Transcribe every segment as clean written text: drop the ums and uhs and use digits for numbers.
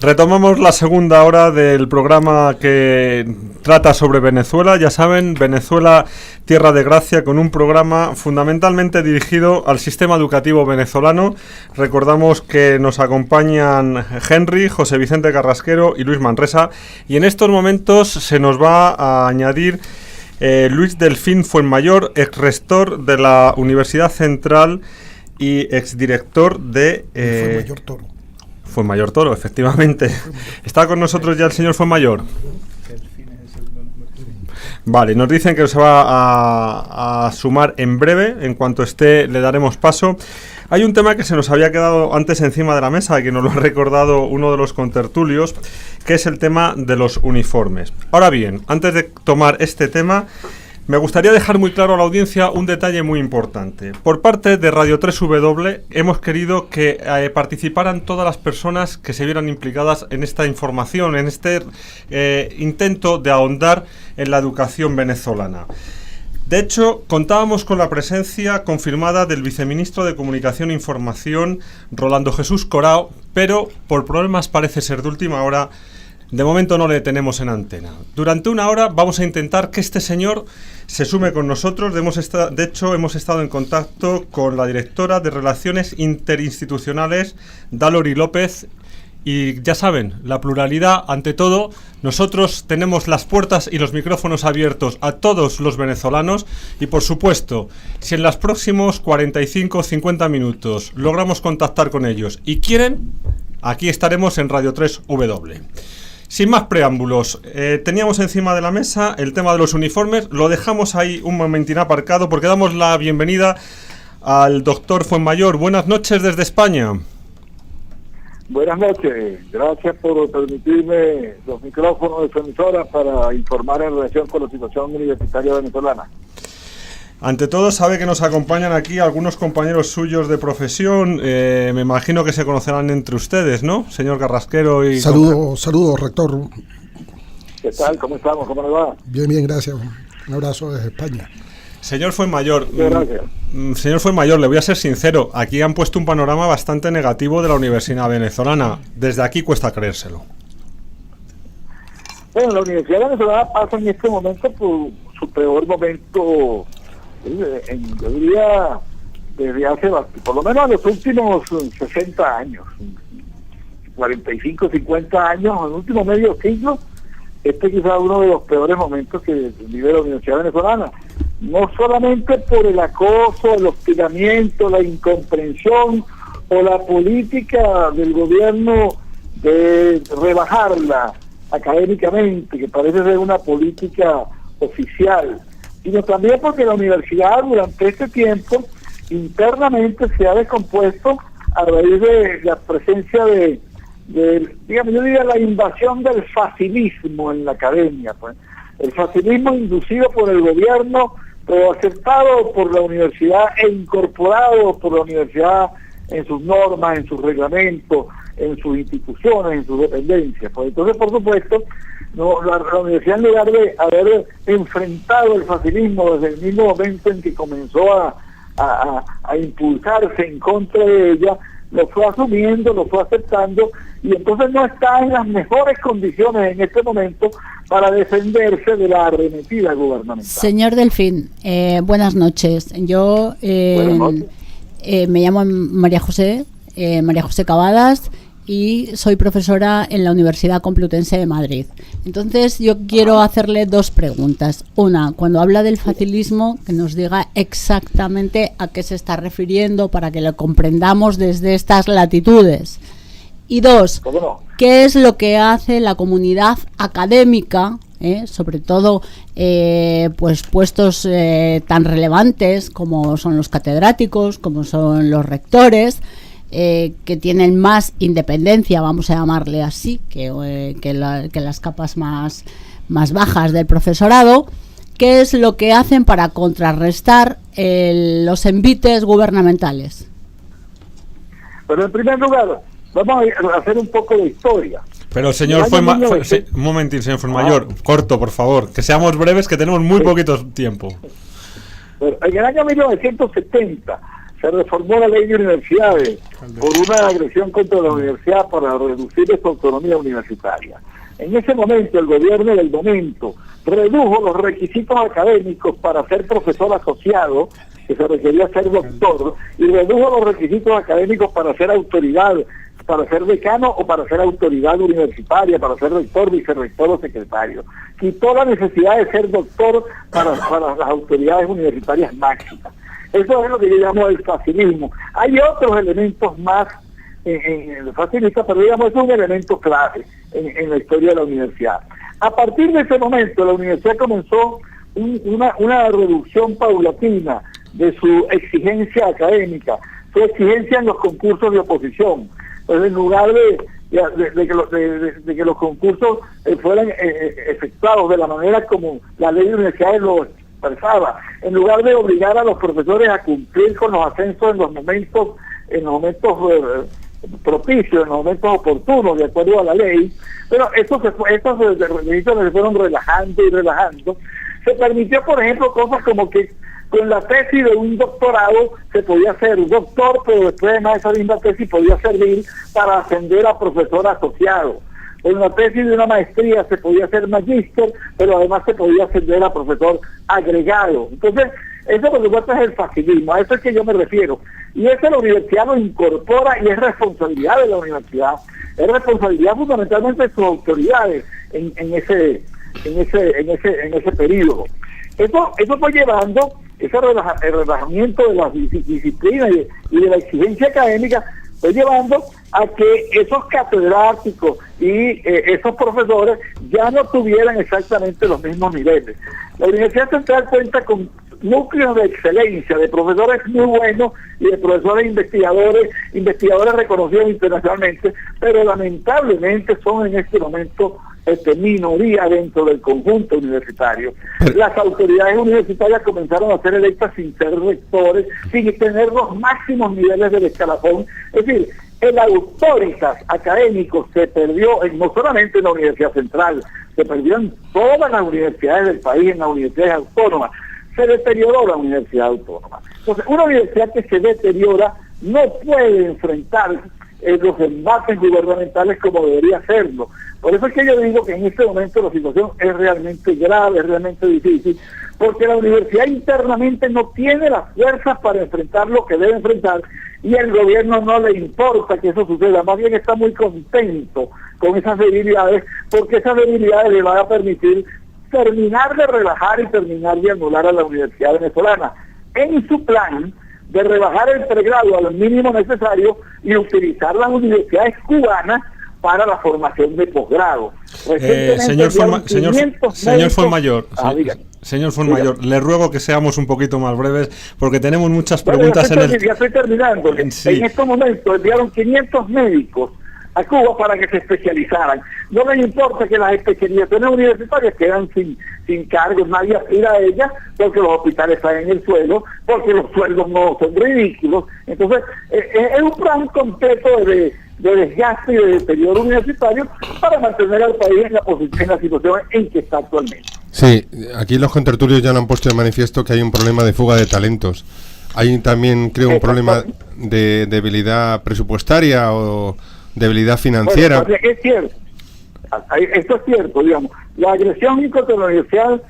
Retomamos la segunda hora del programa que trata sobre Venezuela. Ya saben, Venezuela, tierra de gracia, con un programa fundamentalmente dirigido al sistema educativo venezolano. Recordamos que nos acompañan Henry, José Vicente Carrasquero y Luis Manresa. Y en estos momentos se nos va a añadir Luis Delfín Fuenmayor, ex rector de la Universidad Central y exdirector de... Fuenmayor Toro. Fuenmayor Toro, efectivamente. ¿Está con nosotros ya el señor Fuenmayor? Vale, nos dicen que se va a sumar en breve. En cuanto esté, le daremos paso. Hay un tema que se nos había quedado antes encima de la mesa, que nos lo ha recordado uno de los contertulios, que es el tema de los uniformes. Ahora bien, antes de tomar este tema, me gustaría dejar muy claro a la audiencia un detalle muy importante. Por parte de Radio 3W hemos querido que participaran todas las personas que se vieran implicadas en esta información, en este intento de ahondar en la educación venezolana. De hecho, contábamos con la presencia confirmada del viceministro de Comunicación e Información, Rolando Jesús Corao, pero por problemas parece ser de última hora, de momento no le tenemos en antena. Durante una hora vamos a intentar que este señor se sume con nosotros. De hecho, hemos estado en contacto con la directora de Relaciones Interinstitucionales, Dalori López. Y ya saben, la pluralidad ante todo. Nosotros tenemos las puertas y los micrófonos abiertos a todos los venezolanos. Y por supuesto, si en los próximos 45 o 50 minutos logramos contactar con ellos y quieren, aquí estaremos en Radio 3W. Sin más preámbulos, teníamos encima de la mesa el tema de los uniformes. Lo dejamos ahí un momentín aparcado porque damos la bienvenida al doctor Fuenmayor. Buenas noches desde España. Buenas noches. Gracias por permitirme los micrófonos de su emisora para informar en relación con la situación universitaria venezolana. Ante todo, sabe que nos acompañan aquí algunos compañeros suyos de profesión. Me imagino que se conocerán entre ustedes, ¿no? Señor Carrasquero y... Saludos, rector. ¿Qué tal? ¿Cómo estamos? ¿Cómo le va? Bien, gracias. Un abrazo desde España. Señor Fuenmayor, gracias. Señor Fuenmayor, le voy a ser sincero. Aquí han puesto un panorama bastante negativo de la universidad venezolana. Desde aquí cuesta creérselo. Bueno, la universidad venezolana pasa en este momento por su peor momento... yo diría desde hace por lo menos los últimos 60 años, 45, 50 años, en el último medio siglo, quizá uno de los peores momentos que vive la universidad venezolana, no solamente por el acoso, el hostigamiento, la incomprensión o la política del gobierno de rebajarla académicamente, que parece ser una política oficial, sino también porque la universidad durante este tiempo internamente se ha descompuesto a raíz de la presencia digamos, yo diría la invasión del facilismo en la academia, pues. El facilismo inducido por el gobierno, pero aceptado por la universidad e incorporado por la universidad en sus normas, en sus reglamentos, en sus instituciones, en sus dependencias. Pues entonces, por supuesto, la universidad, en lugar de haber enfrentado el facilismo desde el mismo momento en que comenzó a impulsarse en contra de ella, lo fue asumiendo, lo fue aceptando, y entonces no está en las mejores condiciones en este momento para defenderse de la arremetida gubernamental. Señor Delfín, buenas noches. Yo buenas noches. Me llamo María José Cavadas, y soy profesora en la Universidad Complutense de Madrid. Entonces yo quiero hacerle dos preguntas. Una, cuando habla del facilismo, que nos diga exactamente a qué se está refiriendo para que lo comprendamos desde estas latitudes. Y dos, ¿qué es lo que hace la comunidad académica, sobre todo pues puestos tan relevantes como son los catedráticos, como son los rectores, que tienen más independencia, vamos a llamarle así, que las capas más bajas del profesorado? ¿Qué es lo que hacen para contrarrestar los envites gubernamentales? Pero en primer lugar, vamos a hacer un poco de historia. Pero señor un momentín, señor Fuenmayor, corto, por favor, que seamos breves, que tenemos muy poquito tiempo. Pero en el año 1970 se reformó la ley de universidades por una agresión contra la universidad para reducir su autonomía universitaria. En ese momento, el gobierno del momento redujo los requisitos académicos para ser profesor asociado, que se requería ser doctor, y redujo los requisitos académicos para ser autoridad, para ser decano o para ser autoridad universitaria, para ser rector, vicerrector o secretario. Quitó la necesidad de ser doctor para las autoridades universitarias máximas. Eso es lo que yo llamo el facilismo. Hay otros elementos más en el facilista, pero digamos es un elemento clave en la historia de la universidad. A partir de ese momento, la universidad comenzó una reducción paulatina de su exigencia académica, su exigencia en los concursos de oposición. Pues en lugar de que los concursos fueran efectuados de la manera como la ley de universidades lo expresaba, en lugar de obligar a los profesores a cumplir con los ascensos en los momentos propicios, en los momentos oportunos, de acuerdo a la ley, pero estos requisitos se fueron relajando. Se permitió, por ejemplo, cosas como que con la tesis de un doctorado se podía ser un doctor, pero después de esa misma tesis podía servir para ascender a profesor asociado. Con la tesis de una maestría se podía ser magíster, pero además se podía ascender a profesor agregado. Entonces, eso por supuesto es el facilismo, a eso es que yo me refiero. Y eso la universidad lo incorpora y es responsabilidad de la universidad, es responsabilidad fundamentalmente de sus autoridades en ese periodo. Eso fue llevando, el relajamiento de las disciplinas y de la exigencia académica, fue llevando a que esos catedráticos y esos profesores ya no tuvieran exactamente los mismos niveles. La Universidad Central cuenta con núcleos de excelencia, de profesores muy buenos y de profesores investigadores reconocidos internacionalmente, pero lamentablemente son en este momento minoría dentro del conjunto universitario. Las autoridades universitarias comenzaron a ser electas sin ser rectores, sin tener los máximos niveles del escalafón. Es decir, el autoritas académico se perdió no solamente en la Universidad Central, se perdió en todas las universidades del país, en las universidades autónomas. Se deterioró la universidad autónoma. Entonces, una universidad que se deteriora no puede enfrentar los embates gubernamentales como debería hacerlo. Por eso es que yo digo que en este momento la situación es realmente grave, es realmente difícil, porque la universidad internamente no tiene las fuerzas para enfrentar lo que debe enfrentar y el gobierno no le importa que eso suceda, más bien está muy contento con esas debilidades, porque esas debilidades le van a permitir terminar de relajar y terminar de anular a la universidad venezolana en su plan de rebajar el pregrado al mínimo necesario y utilizar las universidades cubanas para la formación de posgrado. Señor Fuenmayor, le ruego que seamos un poquito más breves porque tenemos muchas preguntas Ya estoy terminando. Sí. En estos momentos enviaron 500 médicos a Cuba para que se especializaran. No les importa que las especializaciones universitarias quedan sin cargos, nadie aspira a ellas porque los hospitales están en el suelo, porque los sueldos no son ridículos. Entonces, es un plan completo de desgaste y de deterioro universitario para mantener al país en la situación en que está actualmente. Sí, aquí los contertulios ya lo han puesto de manifiesto que hay un problema de fuga de talentos. Hay también, creo, un problema de debilidad presupuestaria o debilidad financiera. Bueno, es cierto, esto es cierto, digamos, la agresión contra la universidad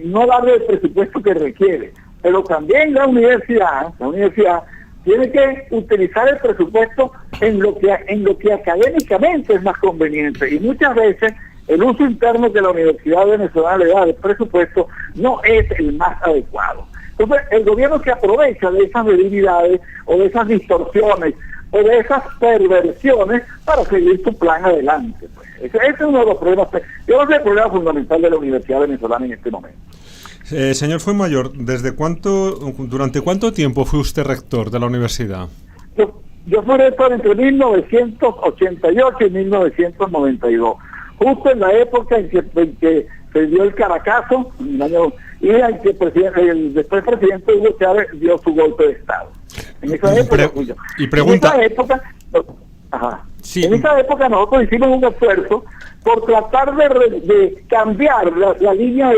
no darle el presupuesto que requiere, pero también la universidad tiene que utilizar el presupuesto en lo que académicamente es más conveniente, y muchas veces el uso interno que la universidad venezolana le da del presupuesto no es el más adecuado. Entonces, el gobierno se aprovecha de esas debilidades o de esas distorsiones o de esas perversiones para seguir su plan adelante. Pues. Ese es uno de los problemas, yo creo que es el problema fundamental de la universidad venezolana en este momento. Señor Fuenmayor, ¿durante cuánto tiempo fue usted rector de la universidad? Yo fui rector entre 1988 y 1992, justo en la época en que se dio el Caracazo, y en que después presidente Hugo Chávez dio su golpe de Estado. En esa época y pregunta... En esa época, ajá. Sí. En esa época nosotros hicimos un esfuerzo por tratar de cambiar la línea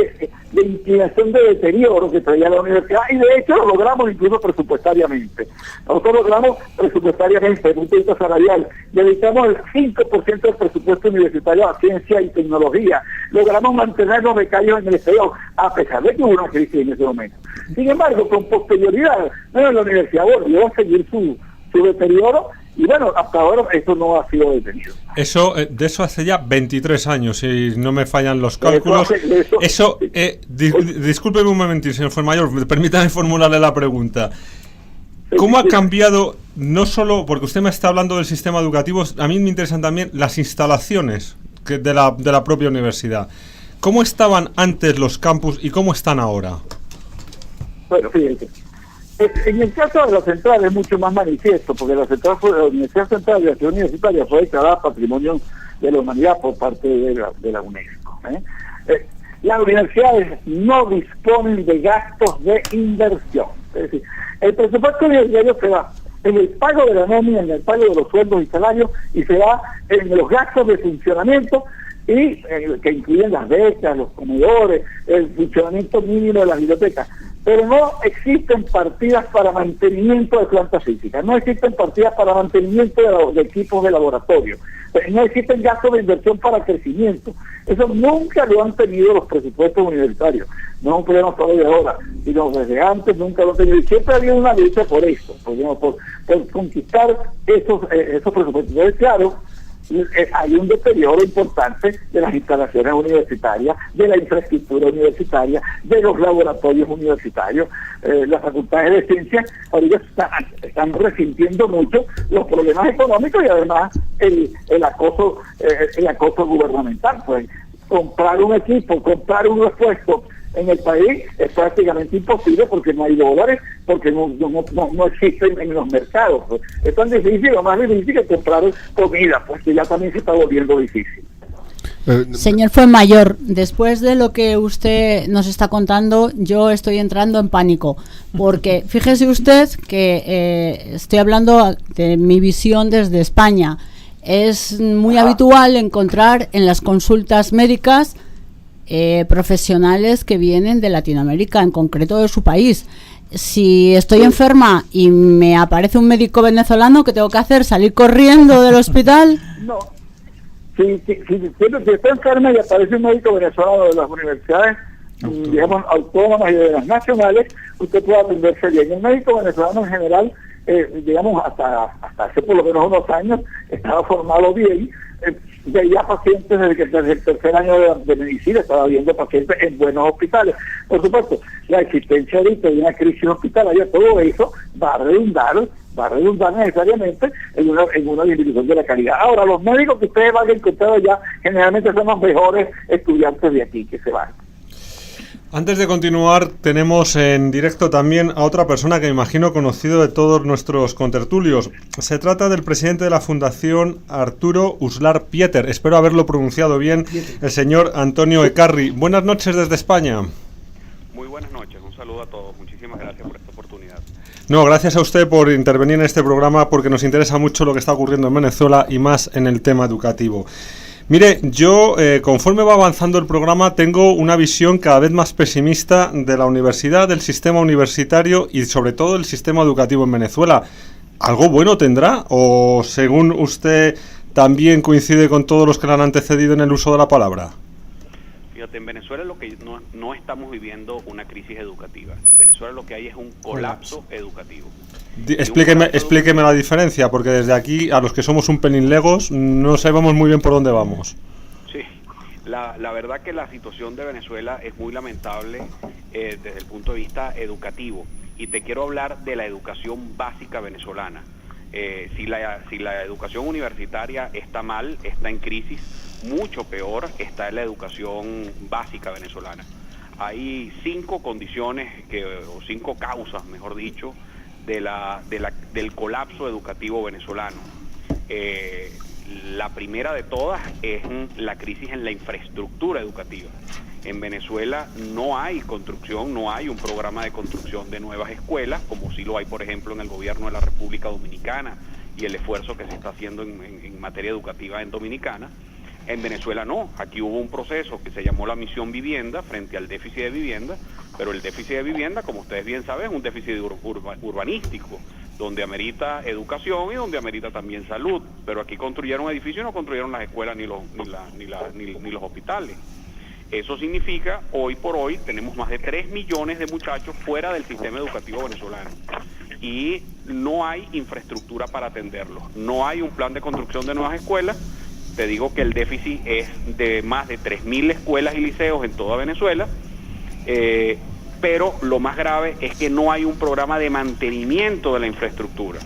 de inclinación de deterioro que traía la universidad, y de hecho lo logramos incluso presupuestariamente. Nosotros logramos presupuestariamente, desde un punto de vista salarial, dedicamos el 5% del presupuesto universitario a ciencia y tecnología. Logramos mantener los becarios en el exterior, a pesar de que hubo una crisis en ese momento. Sin embargo, con posterioridad, la universidad volvió a seguir su deterioro, y bueno, hasta ahora eso no ha sido detenido. Eso, de eso hace ya 23 años, si no me fallan los cálculos. Discúlpeme un momentito, señor Fuenmayor, permítame formularle la pregunta. ¿Cómo ha cambiado, no solo, porque usted me está hablando del sistema educativo, a mí me interesan también las instalaciones de la propia universidad? ¿Cómo estaban antes los campus y cómo están ahora? Bueno, fíjense. En el caso de la central es mucho más manifiesto, porque la Universidad Central de la Ciudad Universitaria fue declarada Patrimonio de la Humanidad por parte de la UNESCO. Las universidades no disponen de gastos de inversión. Es decir, el presupuesto universitario se va en el pago de la nómina, en el pago de los sueldos y salarios, y se va en los gastos de funcionamiento, y que incluyen las becas, los comedores, el funcionamiento mínimo de las bibliotecas. Pero no existen partidas para mantenimiento de plantas físicas, no existen partidas para mantenimiento de equipos de laboratorio, no existen gastos de inversión para crecimiento. Eso nunca lo han tenido los presupuestos universitarios. No es un problema solo de ahora, sino desde antes nunca lo han tenido. Y siempre ha habido una lucha por eso, por conquistar esos presupuestos. Entonces, claro, hay un deterioro importante de las instalaciones universitarias, de la infraestructura universitaria, de los laboratorios universitarios. Las facultades de ciencias ahorita están resintiendo mucho los problemas económicos y además el acoso gubernamental. Pues comprar un equipo, comprar un repuesto en el país es prácticamente imposible porque no hay dólares, porque no existen en los mercados. Pues es tan difícil o más difícil que comprar comida, pues que ya también se está volviendo difícil. Señor Fuenmayor, después de lo que usted nos está contando, yo estoy entrando en pánico, porque fíjese usted que estoy hablando de mi visión desde España. Es muy habitual encontrar en las consultas médicas profesionales que vienen de Latinoamérica, en concreto de su país. Si estoy enferma y me aparece un médico venezolano, ¿qué tengo que hacer? ¿Salir corriendo del hospital? No. Si está enferma y aparece un médico venezolano de las universidades, digamos, autónomas y de las nacionales, usted puede atenderse bien. El médico venezolano en general, digamos, hasta hace por lo menos unos años, estaba formado bien. Veía pacientes desde el tercer año de medicina, estaba viendo pacientes en buenos hospitales. Por supuesto, la existencia ahorita de una crisis hospitalaria, todo eso va a redundar necesariamente en una disminución de la calidad. Ahora, los médicos que ustedes van a encontrar allá generalmente son los mejores estudiantes de aquí que se van. Antes de continuar, tenemos en directo también a otra persona que me imagino conocido de todos nuestros contertulios. Se trata del presidente de la Fundación Arturo Uslar Pieter. Espero haberlo pronunciado bien, el señor Antonio Ecarri. Buenas noches desde España. Muy buenas noches, un saludo a todos. Muchísimas gracias por esta oportunidad. No, gracias a usted por intervenir en este programa porque nos interesa mucho lo que está ocurriendo en Venezuela y más en el tema educativo. Mire, yo conforme va avanzando el programa tengo una visión cada vez más pesimista de la universidad, del sistema universitario y sobre todo del sistema educativo en Venezuela. ¿Algo bueno tendrá? ¿O según usted también coincide con todos los que le han antecedido en el uso de la palabra? Fíjate, en Venezuela lo que no estamos viviendo una crisis educativa. En Venezuela lo que hay es un colapso educativo. Explíqueme la diferencia, porque desde aquí, a los que somos un pelín legos, no sabemos muy bien por dónde vamos. Sí, la verdad que la situación de Venezuela es muy lamentable desde el punto de vista educativo. Y te quiero hablar de la educación básica venezolana. Si la educación universitaria está mal, está en crisis, mucho peor está en la educación básica venezolana. Hay 5 condiciones, o 5 causas, mejor dicho, del colapso educativo venezolano. La primera de todas es la crisis en la infraestructura educativa. En Venezuela no hay construcción, no hay un programa de construcción de nuevas escuelas, como sí lo hay, por ejemplo, en el gobierno de la República Dominicana y el esfuerzo que se está haciendo en materia educativa en Dominicana. En Venezuela no, aquí hubo un proceso que se llamó la misión vivienda frente al déficit de vivienda, pero el déficit de vivienda, como ustedes bien saben, es un déficit urbanístico, donde amerita educación y donde amerita también salud, pero aquí construyeron edificios y no construyeron las escuelas ni los hospitales. Eso significa, hoy por hoy, tenemos más de 3 millones de muchachos fuera del sistema educativo venezolano y no hay infraestructura para atenderlos, no hay un plan de construcción de nuevas escuelas. Te digo que el déficit es de más de 3.000 escuelas y liceos en toda Venezuela, pero lo más grave es que no hay un programa de mantenimiento de la infraestructura.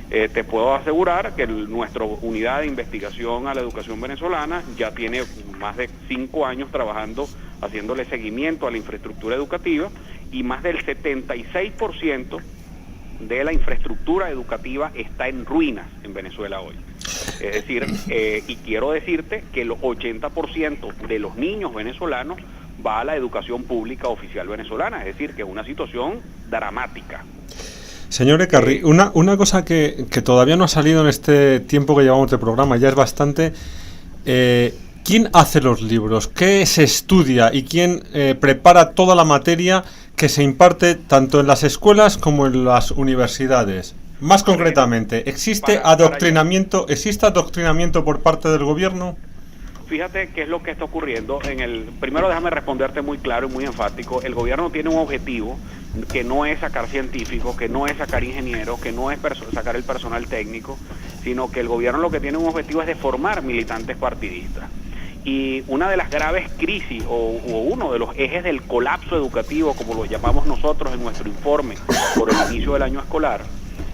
Te puedo asegurar que nuestra unidad de investigación a la educación venezolana ya tiene más de 5 años trabajando, haciéndole seguimiento a la infraestructura educativa, y más del 76% de la infraestructura educativa está en ruinas en Venezuela hoy. Es decir, y quiero decirte que el 80% de los niños venezolanos va a la educación pública oficial venezolana, es decir, que es una situación dramática. Señor Ekarri, una cosa que todavía no ha salido en este tiempo que llevamos de programa, ya es bastante. ¿Quién hace los libros? ¿Qué se estudia? ¿Y quién prepara toda la materia que se imparte tanto en las escuelas como en las universidades? Más concretamente, ¿existe adoctrinamiento por parte del gobierno? Fíjate qué es lo que está ocurriendo. Primero déjame responderte muy claro y muy enfático. El gobierno tiene un objetivo que no es sacar científicos, que no es sacar ingenieros, que no es sacar el personal técnico, sino que el gobierno lo que tiene un objetivo es de formar militantes partidistas. Y una de las graves crisis o uno de los ejes del colapso educativo, como lo llamamos nosotros en nuestro informe por el inicio del año escolar,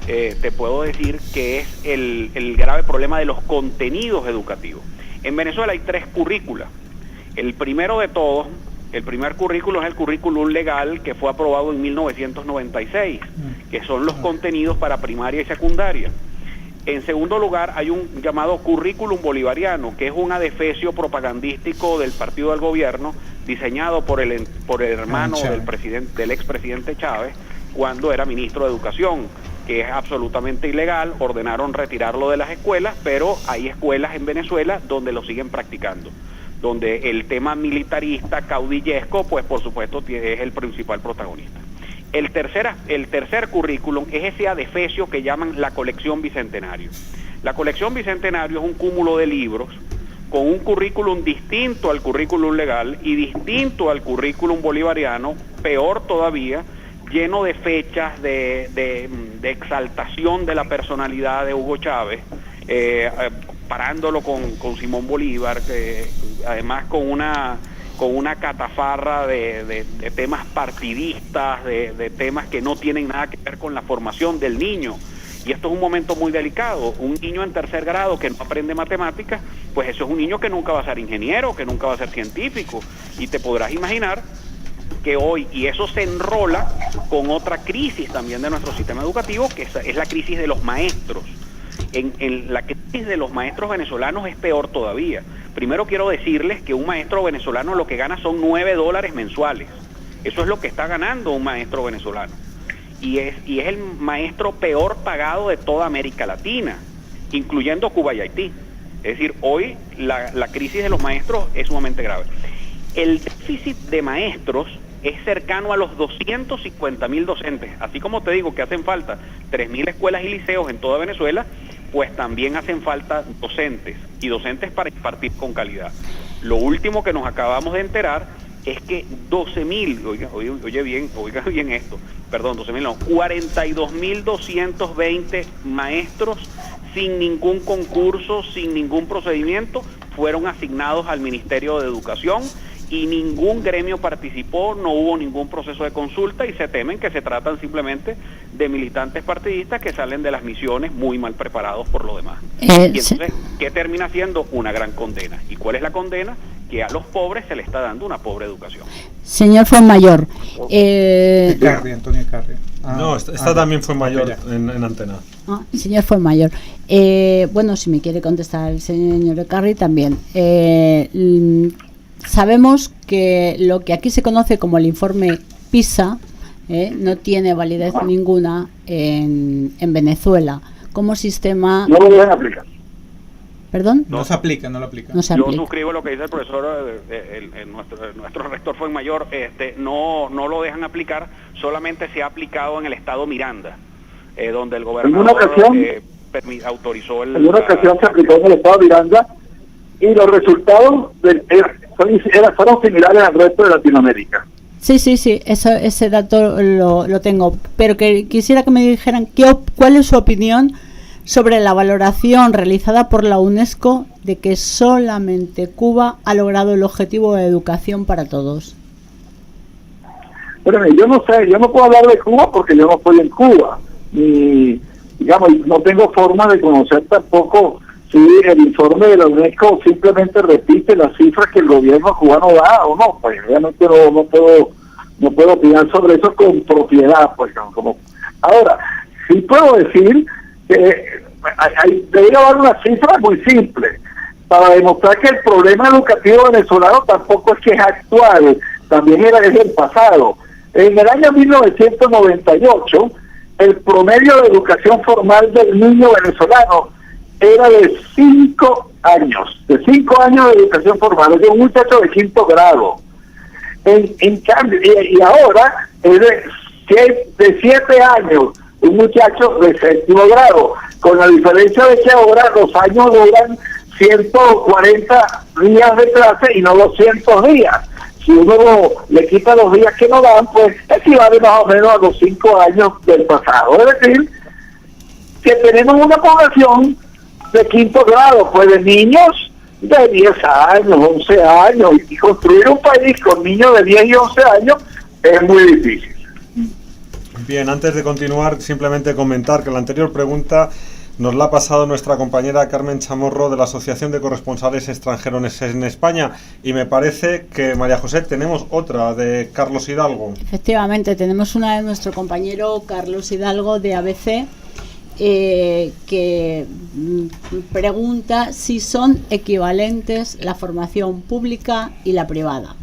te puedo decir que es el grave problema de los contenidos educativos. En Venezuela hay 3 currículas. El primero de todos, el primer currículo es el currículum legal que fue aprobado en 1996, que son los contenidos para primaria y secundaria. En segundo lugar, hay un llamado currículum bolivariano, que es un adefesio propagandístico del partido del gobierno, diseñado por el hermano del expresidente Chávez, cuando era ministro de Educación, que es absolutamente ilegal. Ordenaron retirarlo de las escuelas, pero hay escuelas en Venezuela donde lo siguen practicando, donde el tema militarista, caudillesco, pues por supuesto es el principal protagonista. El tercer currículum es ese adefesio que llaman la colección Bicentenario. La colección Bicentenario es un cúmulo de libros con un currículum distinto al currículum legal y distinto al currículum bolivariano, peor todavía, lleno de fechas de exaltación de la personalidad de Hugo Chávez, parándolo con Simón Bolívar, además con una catafarra de temas partidistas, de temas que no tienen nada que ver con la formación del niño. Y esto es un momento muy delicado. Un niño en 3er grado que no aprende matemáticas, pues eso es un niño que nunca va a ser ingeniero, que nunca va a ser científico. Y te podrás imaginar que hoy, y eso se enrola con otra crisis también de nuestro sistema educativo, que es la crisis de los maestros. En la crisis de los maestros venezolanos es peor todavía. Primero quiero decirles que un maestro venezolano lo que gana son $9 mensuales. Eso es lo que está ganando un maestro venezolano. Y es el maestro peor pagado de toda América Latina, incluyendo Cuba y Haití. Es decir, hoy la crisis de los maestros es sumamente grave. El déficit de maestros es cercano a los 250.000 docentes. Así como te digo que hacen falta 3.000 escuelas y liceos en toda Venezuela, pues también hacen falta docentes, y docentes para impartir con calidad. Lo último que nos acabamos de enterar es que 42.220 maestros sin ningún concurso, sin ningún procedimiento, fueron asignados al Ministerio de Educación, y ningún gremio participó, no hubo ningún proceso de consulta, y se temen que se tratan simplemente de militantes partidistas que salen de las misiones muy mal preparados por lo demás. Y entonces, ¿qué termina siendo? Una gran condena. ¿Y cuál es la condena? Que a los pobres se le está dando una pobre educación. Señor Fuenmayor. Antonio Ekarri. No, esta también fue mayor en antena. Señor Fuenmayor. Bueno, si me quiere contestar el señor Ekarri también. Sabemos que lo que aquí se conoce como el informe PISA no tiene validez ninguna en Venezuela. como sistema... No lo dejan aplicar. ¿Perdón? No se aplica, no lo aplica. No se Yo aplica. suscribo lo que dice el profesor, nuestro rector Fuenmayor, no lo dejan aplicar, solamente se ha aplicado en el estado Miranda, donde el gobernador autorizó en una ocasión se aplicó en el estado de Miranda y los resultados fueron similares al resto de Latinoamérica. Sí, ese dato lo tengo, pero que quisiera que me dijeran cuál es su opinión sobre la valoración realizada por la UNESCO de que solamente Cuba ha logrado el objetivo de educación para todos. Bueno, yo no sé, yo no puedo hablar de Cuba porque yo no estoy en Cuba, ni, digamos, no tengo forma de conocer tampoco si el informe de la UNESCO simplemente repite las cifras que el gobierno cubano da o no. Pues realmente no puedo opinar sobre eso con propiedad, pues como ahora sí puedo decir que debería haber una cifra muy simple para demostrar que el problema educativo venezolano tampoco es que es actual, también es del pasado. En el año 1998, el promedio de educación formal del niño venezolano era de 5 años, de educación formal, de un muchacho de 5º grado. En cambio, y ahora es de 7 años, un muchacho de 7º grado, con la diferencia de que ahora los años duran 140 días de clase y no 200 días. Si uno le quita los días que no dan, pues equivale más o menos a los 5 años del pasado. Es decir, que tenemos una población de 5º grado, pues de niños de 10 años, 11 años, y construir un país con niños de 10 y 11 años es muy difícil. Bien, antes de continuar, simplemente comentar que la anterior pregunta nos la ha pasado nuestra compañera Carmen Chamorro de la Asociación de Corresponsales Extranjeros en España, y me parece que, María José, tenemos otra de Carlos Hidalgo. Efectivamente, tenemos una de nuestro compañero Carlos Hidalgo de ABC, que pregunta si son equivalentes la formación pública y la privada.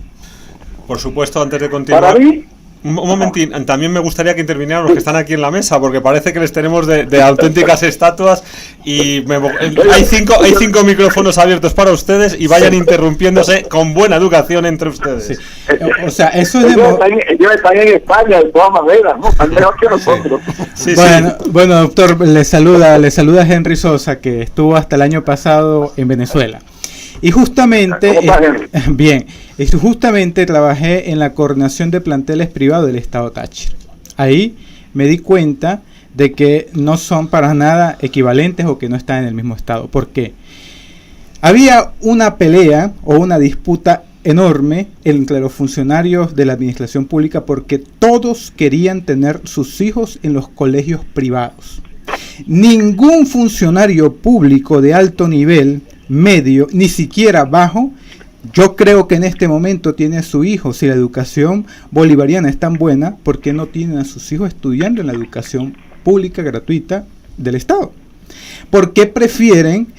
Por supuesto, antes de continuar... Para mí... Un momentín, también me gustaría que intervinieran los que están aquí en la mesa, porque parece que les tenemos de auténticas estatuas, y hay cinco micrófonos abiertos para ustedes, y vayan interrumpiéndose con buena educación entre ustedes. Sí. O sea, eso es ellos están en España de todas maneras, ¿no? Están mejor que nosotros. Sí, bueno, doctor, le saluda Henry Sosa, que estuvo hasta el año pasado en Venezuela. Y justamente, justamente trabajé en la coordinación de planteles privados del Estado Táchira. Ahí me di cuenta de que no son para nada equivalentes o que no están en el mismo estado. ¿Por qué? Había una pelea o una disputa enorme entre los funcionarios de la administración pública porque todos querían tener sus hijos en los colegios privados. Ningún funcionario público de alto nivel, medio, ni siquiera bajo, yo creo que en este momento tiene a su hijo. Si la educación bolivariana es tan buena, ¿por qué no tienen a sus hijos estudiando en la educación pública gratuita del Estado? ¿Por qué prefieren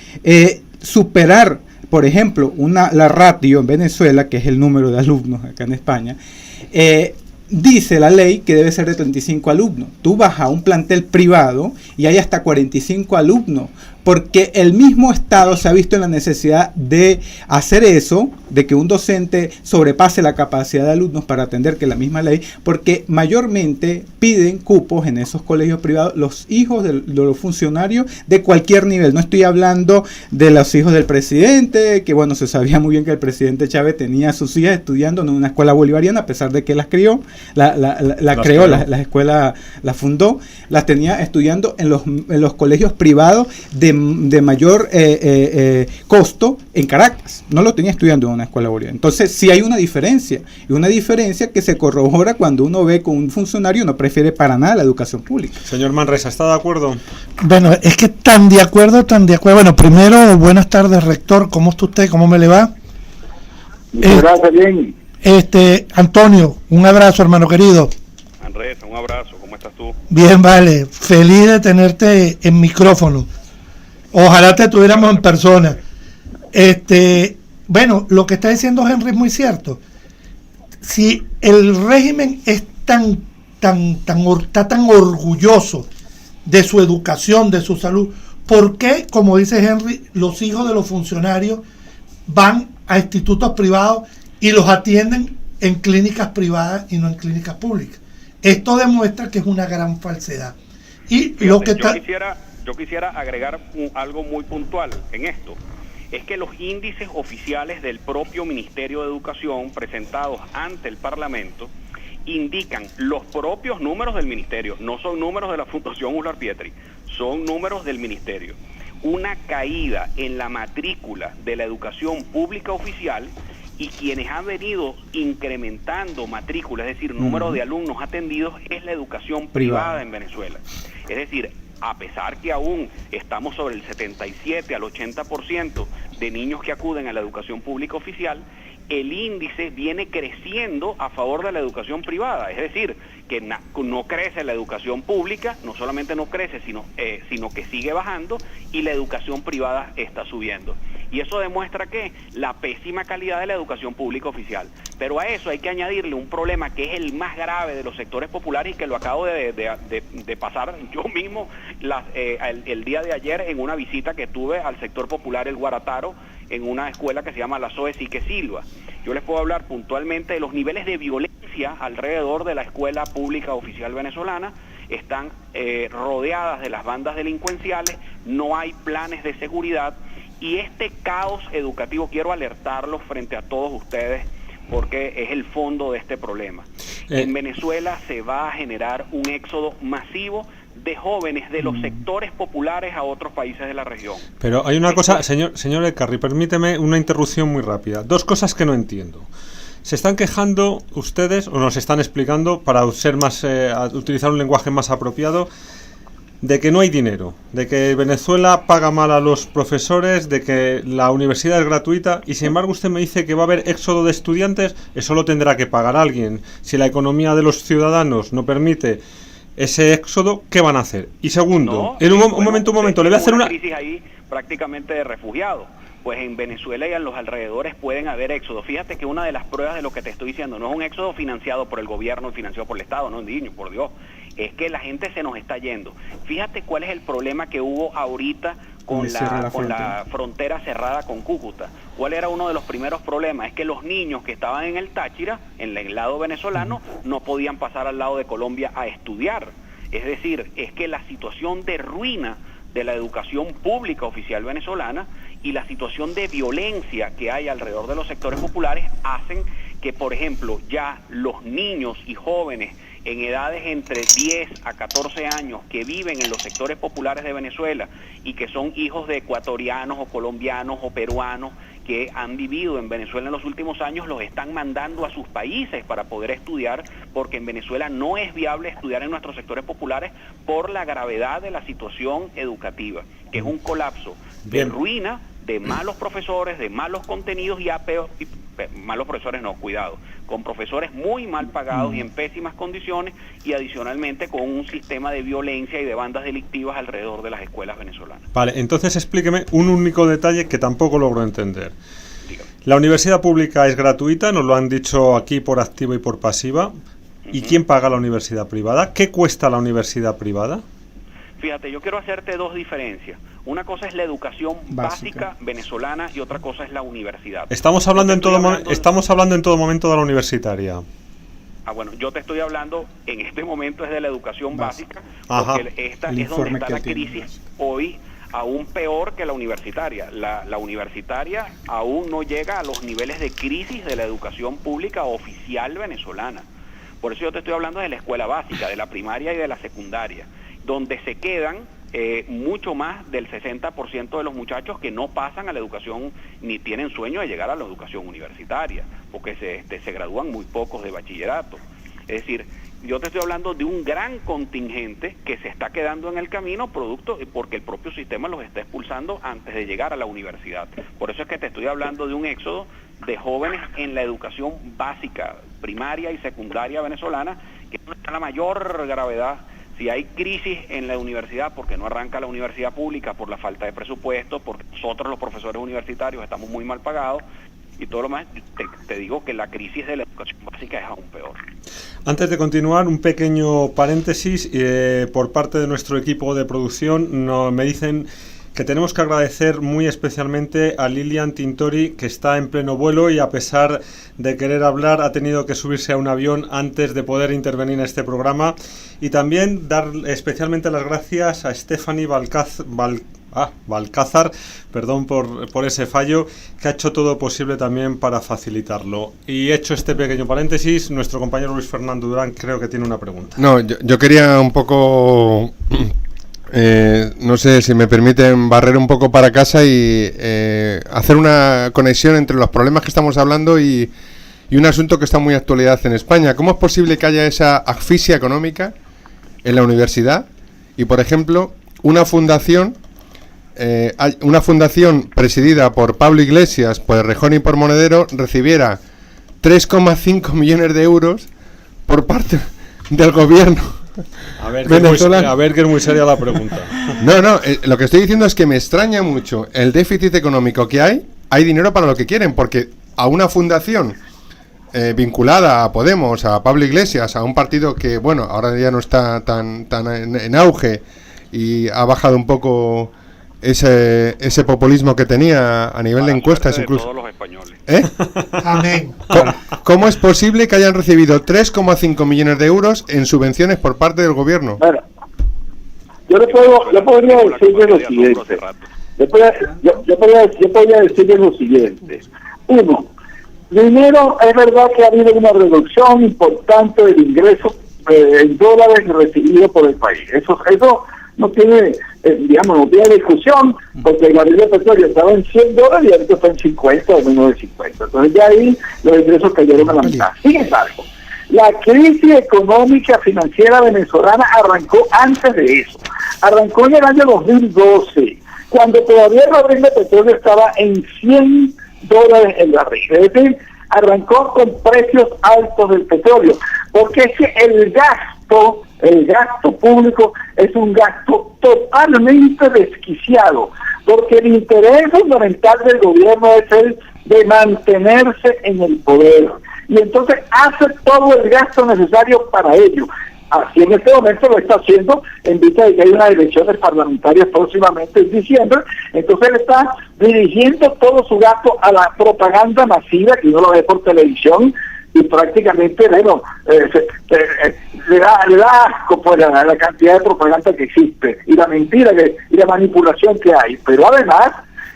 superar, por ejemplo, la ratio en Venezuela, que es el número de alumnos acá en España? Dice la ley que debe ser de 35 alumnos. Tú vas a un plantel privado y hay hasta 45 alumnos, porque el mismo Estado se ha visto en la necesidad de hacer eso, de que un docente sobrepase la capacidad de alumnos para atender que la misma ley, porque mayormente piden cupos en esos colegios privados los hijos de los funcionarios de cualquier nivel. No estoy hablando de los hijos del presidente, que bueno, se sabía muy bien que el presidente Chávez tenía a sus hijas estudiando en una escuela bolivariana, a pesar de que las crió, la escuela la fundó, las tenía estudiando en los colegios privados de mayor costo en Caracas. No lo tenía estudiando en una escuela bolivariana. Entonces sí hay una diferencia, y una diferencia que se corrobora cuando uno ve con un funcionario no prefiere para nada la educación pública. Señor Manresa, ¿está de acuerdo? Bueno, es que tan de acuerdo. Bueno, primero, buenas tardes, rector. ¿Cómo está usted? ¿Cómo me le va? Gracias, bien. Antonio, un abrazo, hermano querido. Manresa, un abrazo. ¿Cómo estás tú? Bien, vale. Feliz de tenerte en micrófono. Ojalá te tuviéramos en persona. Bueno, lo que está diciendo Henry es muy cierto. Si el régimen es está tan orgulloso de su educación, de su salud. ¿Por qué, como dice Henry, los hijos de los funcionarios van a institutos privados y los atienden en clínicas privadas y no en clínicas públicas? Esto demuestra que es una gran falsedad. Y fíjate, lo que yo quisiera agregar algo muy puntual en esto. Es que los índices oficiales del propio Ministerio de Educación presentados ante el Parlamento indican los propios números del Ministerio, no son números de la Fundación Urlar Pietri, son números del Ministerio. Una caída en la matrícula de la educación pública oficial, y quienes han venido incrementando matrícula, es decir, número de alumnos atendidos, es la educación privada en Venezuela. Es decir, a pesar que aún estamos sobre el 77 al 80% de niños que acuden a la educación pública oficial, el índice viene creciendo a favor de la educación privada. Es decir, que no crece la educación pública, no solamente no crece, sino que sigue bajando, y la educación privada está subiendo. Y eso demuestra que la pésima calidad de la educación pública oficial. Pero a eso hay que añadirle un problema que es el más grave de los sectores populares y que lo acabo de pasar yo mismo el día de ayer en una visita que tuve al sector popular El Guarataro, en una escuela que se llama La Zoe Sique Silva. Yo les puedo hablar puntualmente de los niveles de violencia alrededor de la escuela pública oficial venezolana. Están rodeadas de las bandas delincuenciales, no hay planes de seguridad, y este caos educativo, quiero alertarlos frente a todos ustedes, porque es el fondo de este problema. En Venezuela se va a generar un éxodo masivo de jóvenes de los sectores populares a otros países de la región. Pero hay una cosa, señor Elcarri, permíteme una interrupción muy rápida. Dos cosas que no entiendo. ¿Se están quejando ustedes, o nos están explicando, para ser más, utilizar un lenguaje más apropiado, de que no hay dinero, de que Venezuela paga mal a los profesores, de que la universidad es gratuita, y sin embargo usted me dice que va a haber éxodo de estudiantes? Eso lo tendrá que pagar alguien. Si la economía de los ciudadanos no permite ese éxodo, ¿qué van a hacer? Y segundo, un momento, le voy a hacer una crisis ahí prácticamente de refugiados. Pues en Venezuela y en los alrededores pueden haber éxodo. Fíjate que una de las pruebas de lo que te estoy diciendo no es un éxodo financiado por el gobierno y financiado por el Estado, no, niño, por Dios. Es que la gente se nos está yendo. Fíjate cuál es el problema que hubo ahorita con la frontera cerrada con Cúcuta. ¿Cuál era uno de los primeros problemas? Es que los niños que estaban en el Táchira, en el lado venezolano, no podían pasar al lado de Colombia a estudiar. Es decir, es que la situación de ruina de la educación pública oficial venezolana y la situación de violencia que hay alrededor de los sectores populares hacen que, por ejemplo, ya los niños y jóvenes en edades entre 10 a 14 años que viven en los sectores populares de Venezuela y que son hijos de ecuatorianos o colombianos o peruanos que han vivido en Venezuela en los últimos años, los están mandando a sus países para poder estudiar, porque en Venezuela no es viable estudiar en nuestros sectores populares por la gravedad de la situación educativa, que es un colapso de ruina, de malos profesores, de malos contenidos y malos profesores no, cuidado, con profesores muy mal pagados y en pésimas condiciones, y adicionalmente con un sistema de violencia y de bandas delictivas alrededor de las escuelas venezolanas. Vale, entonces explíqueme un único detalle que tampoco logro entender. Dígame. La universidad pública es gratuita, nos lo han dicho aquí por activa y por pasiva. ¿Y quién paga la universidad privada? ¿Qué cuesta la universidad privada? Fíjate, yo quiero hacerte dos diferencias. Una cosa es la educación básica venezolana y otra cosa es la universidad. Estamos hablando en todo momento de la universitaria. Bueno, yo te estoy hablando en este momento es de la educación básica, Ajá. porque esta es donde está la crisis hoy, aún peor que la universitaria. La universitaria aún no llega a los niveles de crisis de la educación pública oficial venezolana. Por eso yo te estoy hablando de la escuela básica, de la primaria y de la secundaria, donde se quedan mucho más del 60% de los muchachos que no pasan a la educación ni tienen sueño de llegar a la educación universitaria, porque se gradúan muy pocos de bachillerato. Es decir, yo te estoy hablando de un gran contingente que se está quedando en el camino producto porque el propio sistema los está expulsando antes de llegar a la universidad. Por eso es que te estoy hablando de un éxodo de jóvenes en la educación básica, primaria y secundaria venezolana, que está la mayor gravedad. Si hay crisis en la universidad porque no arranca la universidad pública, por la falta de presupuesto, porque nosotros los profesores universitarios estamos muy mal pagados y todo lo más, te digo que la crisis de la educación básica es aún peor. Antes de continuar, un pequeño paréntesis. Por parte de nuestro equipo de producción me dicen que tenemos que agradecer muy especialmente a Lilian Tintori, que está en pleno vuelo y a pesar de querer hablar ha tenido que subirse a un avión antes de poder intervenir en este programa, y también dar especialmente las gracias a Stephanie Balcázar, perdón por ese fallo, que ha hecho todo posible también para facilitarlo. Y hecho este pequeño paréntesis, nuestro compañero Luis Fernando Durán creo que tiene una pregunta. No, yo quería un poco... no sé si me permiten barrer un poco para casa y hacer una conexión entre los problemas que estamos hablando y un asunto que está muy actualidad en España. ¿Cómo es posible que haya esa asfixia económica en la universidad y, por ejemplo, una fundación presidida por Pablo Iglesias, por Errejón y por Monedero recibiera 3,5 millones de euros por parte del gobierno? A ver, que es muy seria la pregunta. No, lo que estoy diciendo es que me extraña mucho el déficit económico que hay dinero para lo que quieren, porque a una fundación vinculada a Podemos, a Pablo Iglesias, a un partido que, bueno, ahora ya no está tan en auge y ha bajado un poco ese populismo que tenía a nivel de encuestas incluso. Todos los españoles. Amén. ¿Cómo es posible que hayan recibido 3,5 millones de euros en subvenciones por parte del gobierno? Bueno, yo podría decirle lo siguiente. Yo podría decirle lo siguiente. Uno, primero, es verdad que ha habido una reducción importante del ingreso en dólares recibido por el país. Eso no tiene, no tiene discusión, porque el barril de petróleo estaba en $100 y ahorita está en 50 o menos de 50. Entonces ya ahí los ingresos cayeron a la mitad. Sin embargo, la crisis económica financiera venezolana arrancó antes de eso. Arrancó en el año 2012, cuando todavía el barril de petróleo estaba en $100 el barril. Es decir, arrancó con precios altos del petróleo, porque es que el gasto público es un gasto totalmente desquiciado, porque el interés fundamental del gobierno es el de mantenerse en el poder, y entonces hace todo el gasto necesario para ello. Así en este momento lo está haciendo en vista de que hay unas elecciones parlamentarias próximamente en diciembre. Entonces él está dirigiendo todo su gasto a la propaganda masiva, que uno lo ve por televisión, y prácticamente le da asco por la cantidad de propaganda que existe y la mentira y la manipulación que hay. Pero además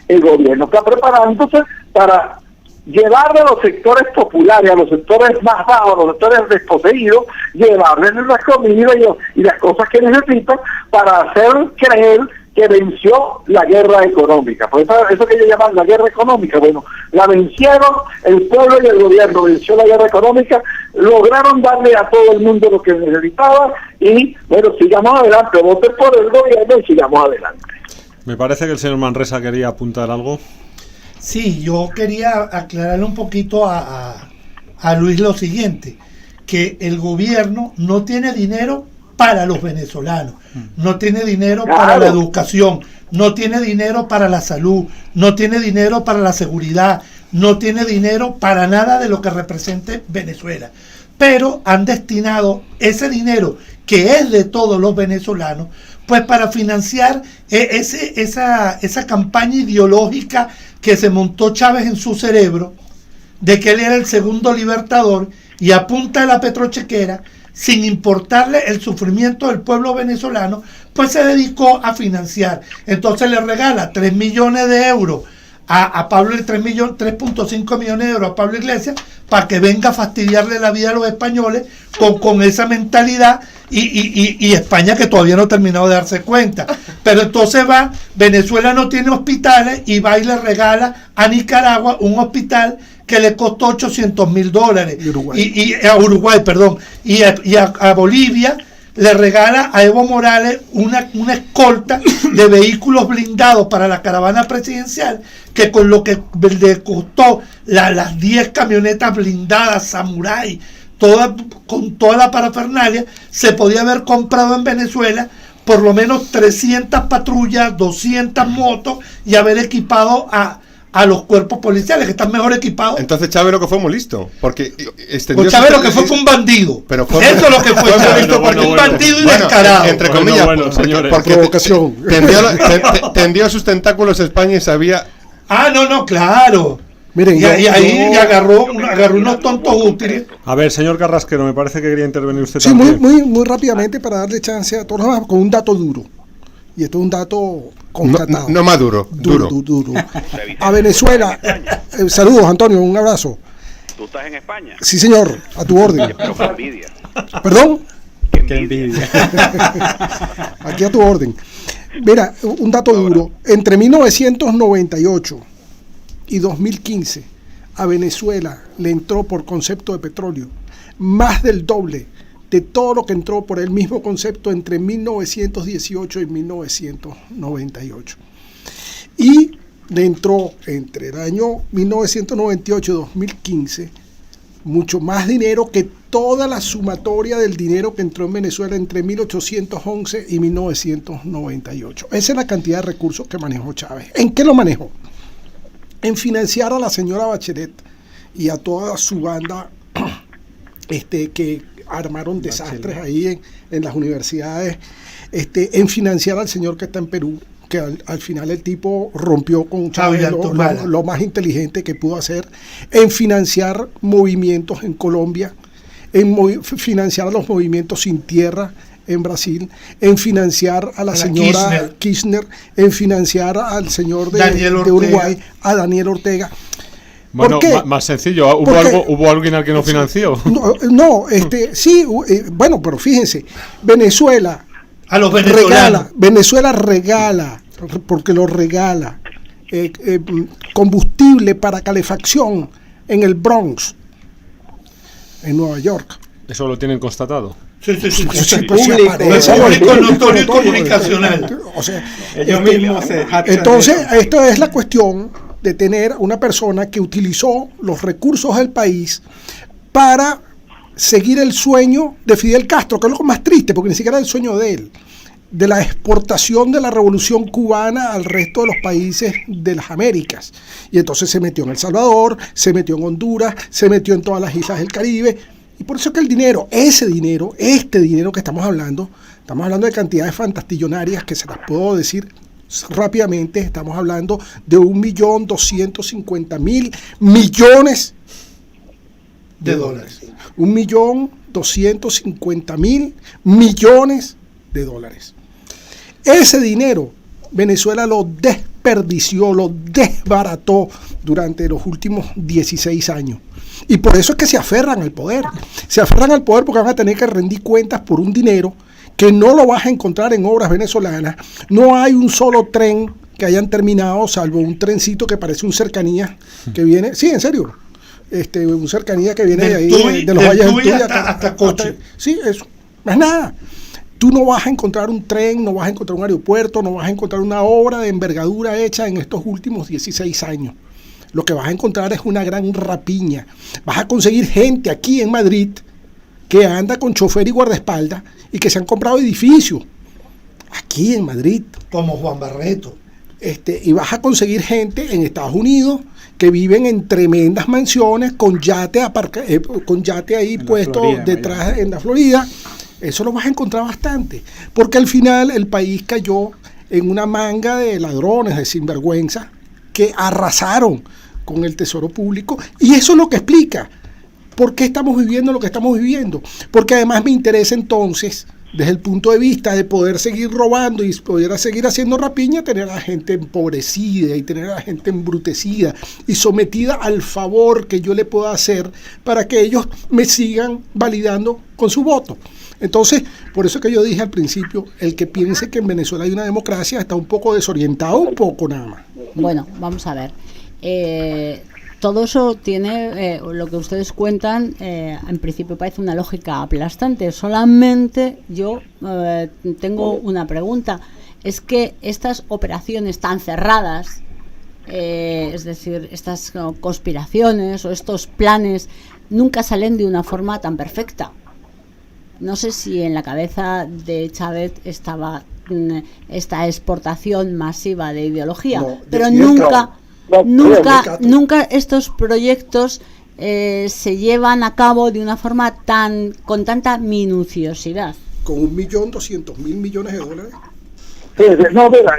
el gobierno está preparándose para llevarle a los sectores populares, a los sectores más bajos, a los sectores desposeídos, llevarles las comidas y las cosas que necesitan para hacer creer que venció la guerra económica. Por eso que ellos llaman la guerra económica, bueno, la vencieron, el pueblo y el gobierno venció la guerra económica, lograron darle a todo el mundo lo que necesitaba y, bueno, sigamos adelante, voten por el gobierno y sigamos adelante. Me parece que el señor Manresa quería apuntar algo. Sí, yo quería aclararle un poquito a Luis lo siguiente, que el gobierno no tiene dinero para los venezolanos, no tiene dinero para la educación, no tiene dinero para la salud, no tiene dinero para la seguridad, no tiene dinero para nada de lo que represente Venezuela, pero han destinado ese dinero que es de todos los venezolanos, pues para financiar esa campaña ideológica que se montó Chávez en su cerebro, de que él era el segundo libertador, y a punta de la petrochequera, sin importarle el sufrimiento del pueblo venezolano, pues se dedicó a financiar. Entonces le regala 3 millones de euros a Pablo, 3.5 millones de euros a Pablo Iglesias, para que venga a fastidiarle la vida a los españoles con esa mentalidad, y España que todavía no ha terminado de darse cuenta. Pero entonces Venezuela no tiene hospitales y va y le regala a Nicaragua un hospital que le costó $800,000. Y a Uruguay, perdón. Y a Bolivia le regala a Evo Morales una escolta de vehículos blindados para la caravana presidencial, que con lo que le costó las 10 camionetas blindadas Samurai, con toda la parafernalia, se podía haber comprado en Venezuela por lo menos 300 patrullas, 200 motos, y haber equipado a a los cuerpos policiales que están mejor equipados. Entonces Chávez lo que fue muy listo, porque Pues Chávez lo que fue un bandido. Pero eso es lo que fue Chávez, un bandido y descarado. Entre comillas, porque provocación. Tendió sus tentáculos a España y sabía. No, claro. Miren, y ahí agarró unos tontos útiles. A ver, señor Carrasquero, me parece que quería intervenir usted sí, también. muy rápidamente para darle chance a todos los demás con un dato duro. Y esto es un dato constatado. No más duro. A Venezuela. Saludos, Antonio, un abrazo. ¿Tú estás en España? Sí, señor, a tu orden. Pero qué envidia. ¿Perdón? Qué envidia. Aquí a tu orden. Mira, un dato duro. Entre 1998 y 2015 a Venezuela le entró por concepto de petróleo más del doble de todo lo que entró por el mismo concepto entre 1918 y 1998. Y le entró entre el año 1998 y 2015 mucho más dinero que toda la sumatoria del dinero que entró en Venezuela entre 1811 y 1998. Esa es la cantidad de recursos que manejó Chávez. ¿En qué lo manejó? En financiar a la señora Bachelet y a toda su banda que armaron desastres ahí en las universidades, en financiar al señor que está en Perú, que al final el tipo rompió con Chávez lo más inteligente que pudo hacer, en financiar movimientos en Colombia, en financiar los movimientos sin tierra en Brasil, en financiar a la señora Kirchner, en financiar al señor de Uruguay, a Daniel Ortega. Bueno, más sencillo, ¿hubo alguien al que no financió? Bueno, pero fíjense, Venezuela a los venezolanos. Venezuela regala, porque lo regala, combustible para calefacción en el Bronx, en Nueva York. ¿Eso lo tienen constatado? Sí. Público, notorio comunicacional. O sea, ellos mismos se jactan. Entonces, esto es la cuestión de tener una persona que utilizó los recursos del país para seguir el sueño de Fidel Castro, que es lo más triste, porque ni siquiera era el sueño de él, de la exportación de la revolución cubana al resto de los países de las Américas. Y entonces se metió en El Salvador, se metió en Honduras, se metió en todas las islas del Caribe. Y por eso es que el dinero, este dinero que estamos hablando de cantidades fantastillonarias que se las puedo decir rápidamente. Estamos hablando de 1.250.000 millones de dólares. 1.250.000 millones de dólares. Ese dinero Venezuela lo desperdició, lo desbarató durante los últimos 16 años. Y por eso es que se aferran al poder. Se aferran al poder porque van a tener que rendir cuentas por un dinero que no lo vas a encontrar en obras venezolanas. No hay un solo tren que hayan terminado, salvo un trencito que parece un cercanía que viene, sí, en serio, un cercanía que viene de ahí, de los valles del Tuy hasta Coche. Sí, eso, más nada. Tú no vas a encontrar un tren, no vas a encontrar un aeropuerto, no vas a encontrar una obra de envergadura hecha en estos últimos 16 años. Lo que vas a encontrar es una gran rapiña. Vas a conseguir gente aquí en Madrid que anda con chofer y guardaespaldas y que se han comprado edificios aquí en Madrid. Como Juan Barreto. Y vas a conseguir gente en Estados Unidos que viven en tremendas mansiones con yate ahí en puesto Florida, detrás en la Florida. Eso lo vas a encontrar bastante. Porque al final el país cayó en una manga de ladrones, de sinvergüenza, que arrasaron con el tesoro público. Y eso es lo que explica por qué estamos viviendo lo que estamos viviendo. Porque además me interesa entonces, desde el punto de vista de poder seguir robando y poder seguir haciendo rapiña, tener a la gente empobrecida y tener a la gente embrutecida y sometida al favor que yo le pueda hacer para que ellos me sigan validando con su voto. Entonces, por eso que yo dije al principio, el que piense que en Venezuela hay una democracia está un poco desorientado, un poco nada más. Bueno, vamos a ver. Todo eso tiene, lo que ustedes cuentan, en principio parece una lógica aplastante. Solamente yo tengo una pregunta. Es que estas operaciones tan cerradas, es decir, estas conspiraciones o estos planes, nunca salen de una forma tan perfecta. No sé si en la cabeza de Chávez estaba esta exportación masiva de ideología, no, pero nunca nunca estos proyectos se llevan a cabo de una forma con tanta minuciosidad. Con 1.200.000 millones de dólares. Sí, no, mira,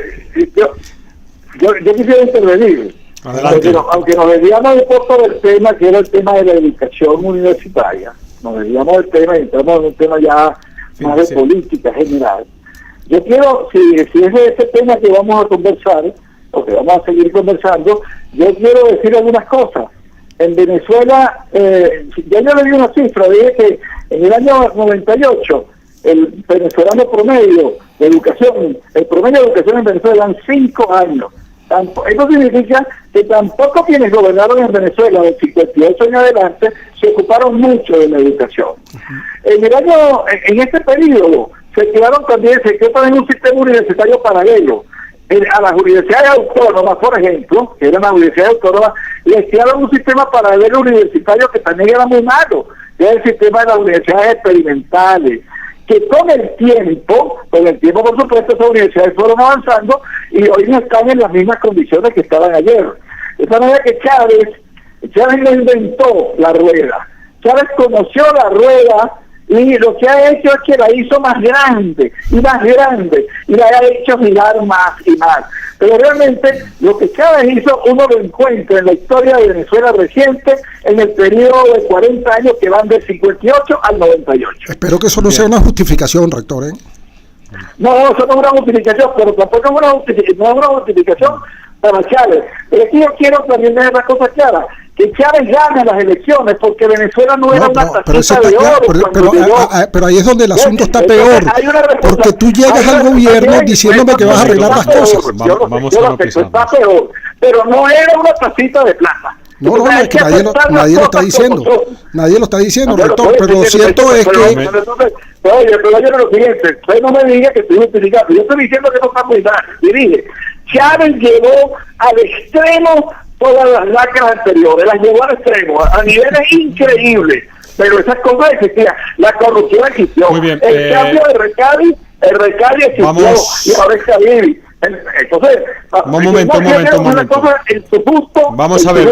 yo quisiera intervenir. Aunque nos desviamos un poco del tema, que era el tema de la educación universitaria, nos desviamos del tema y entramos en un tema ya más de política general. Yo quiero, si es de ese tema que vamos a conversar, o que vamos a seguir conversando, yo quiero decir algunas cosas. En Venezuela, yo le di una cifra, dije que en el año 98, el venezolano promedio de educación, el promedio de educación en Venezuela eran 5 años. Eso significa que tampoco quienes gobernaron en Venezuela de 58 en adelante se ocuparon mucho de la educación. En este periodo se quedó también un sistema universitario paralelo. A las universidades autónomas, por ejemplo, que eran las universidades autónomas, les crearon un sistema paralelo universitario que también era muy malo, que era el sistema de las universidades experimentales, que con el tiempo por supuesto, esas universidades fueron avanzando y hoy no están en las mismas condiciones que estaban ayer. De esa manera que Chávez no inventó la rueda. Chávez conoció la rueda y lo que ha hecho es que la hizo más grande y la ha hecho girar más y más. Pero realmente lo que Chávez hizo, uno lo encuentra en la historia de Venezuela reciente, en el periodo de 40 años que van del 58 al 98. Espero que eso no sea una justificación, rector, ¿eh? No, eso no es una justificación, pero tampoco es una justificación para Chávez. Pero aquí yo quiero también dejar las cosas claras. Que Chávez gane las elecciones porque Venezuela no era una tacita de oro. Pero ahí es donde el asunto está peor, porque tú llegas al gobierno diciéndome que vas a arreglar las cosas. Está peor, pero no era una tacita de plata. No, es que nadie lo está diciendo. Nadie lo está diciendo, rector, pero lo cierto es que... Oye, pero yo lo siguiente, usted no me diga que estoy justificando, yo estoy diciendo que no está muy mal. Y dije, Chávez llevó al extremo todas las lacras anteriores, las llevó al extremo, a niveles increíbles, pero esas cosas existían, la corrupción existió, muy bien, el cambio de Recadi existió, y ahora es Cadivi. Entonces, un momento. Vamos a ver,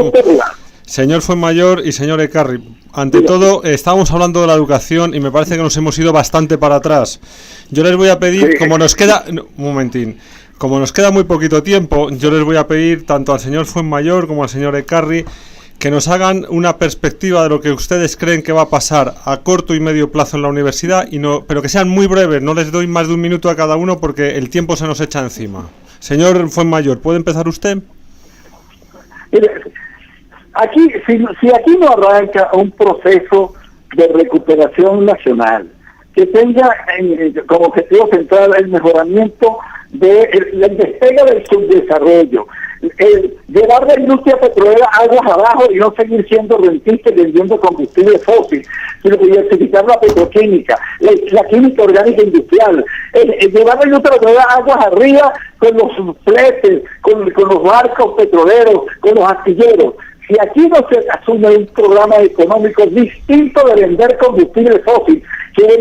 señor Fuenmayor y señor Ekarri, ante todo, estábamos hablando de la educación y me parece que nos hemos ido bastante para atrás. Yo les voy a pedir, como nos queda... un momentín. Como nos queda muy poquito tiempo, yo les voy a pedir tanto al señor Fuenmayor como al señor Ekarri que nos hagan una perspectiva de lo que ustedes creen que va a pasar a corto y medio plazo en la universidad, pero que sean muy breves, no les doy más de un minuto a cada uno porque el tiempo se nos echa encima. Señor Fuenmayor, ¿puede empezar usted? Aquí, si aquí no arranca un proceso de recuperación nacional que tenga como objetivo central el mejoramiento del despegue del subdesarrollo, llevar la industria petrolera aguas abajo y no seguir siendo rentistas y vendiendo combustible fósil, sino diversificar la petroquímica, la química orgánica industrial, llevar la industria petrolera aguas arriba con los fletes, con los barcos petroleros, con los astilleros. Si aquí no se asume un programa económico distinto de vender combustible fósil, que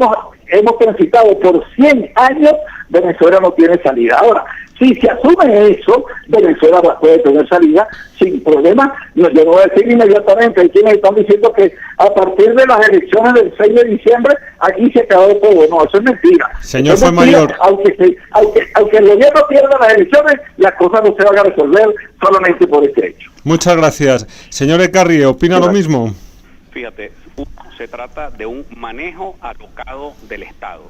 hemos transitado por 100 años, Venezuela no tiene salida. Ahora, si se asume eso, Venezuela puede tener salida sin problema. Yo no voy a decir inmediatamente, hay quienes están diciendo que a partir de las elecciones del 6 de diciembre, aquí se acabó todo. No, eso es mentira. Señor Fuenmayor. Aunque el gobierno pierda las elecciones, las cosas no se van a resolver solamente por este hecho. Muchas gracias. Señor Ekarri, ¿opina lo mismo? Fíjate, se trata de un manejo alocado del Estado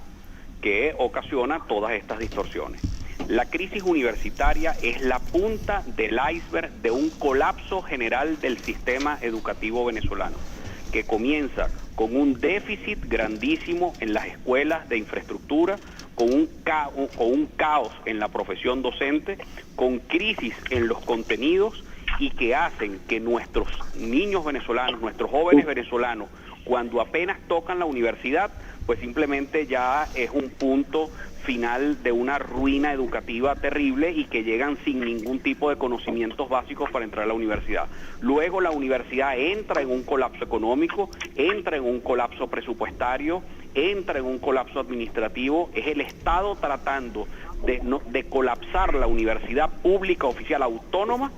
que ocasiona todas estas distorsiones. La crisis universitaria es la punta del iceberg de un colapso general del sistema educativo venezolano, que comienza con un déficit grandísimo en las escuelas de infraestructura, con un caos en la profesión docente, con crisis en los contenidos y que hacen que nuestros niños venezolanos, nuestros jóvenes venezolanos, cuando apenas tocan la universidad, pues simplemente ya es un punto final de una ruina educativa terrible y que llegan sin ningún tipo de conocimientos básicos para entrar a la universidad. Luego la universidad entra en un colapso económico, entra en un colapso presupuestario, entra en un colapso administrativo. Es el Estado tratando de colapsar la universidad pública oficial autónoma